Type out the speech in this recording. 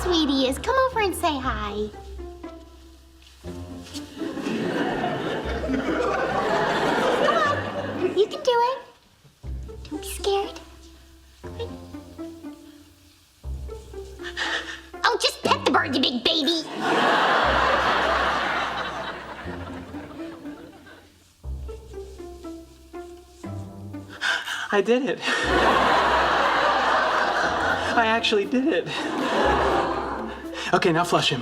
sweetie is. Come over and say hi. Come on. You can do it. Don't be scared. Oh, just pet the bird, you big baby. I did it. I actually did it. Okay, now flush him.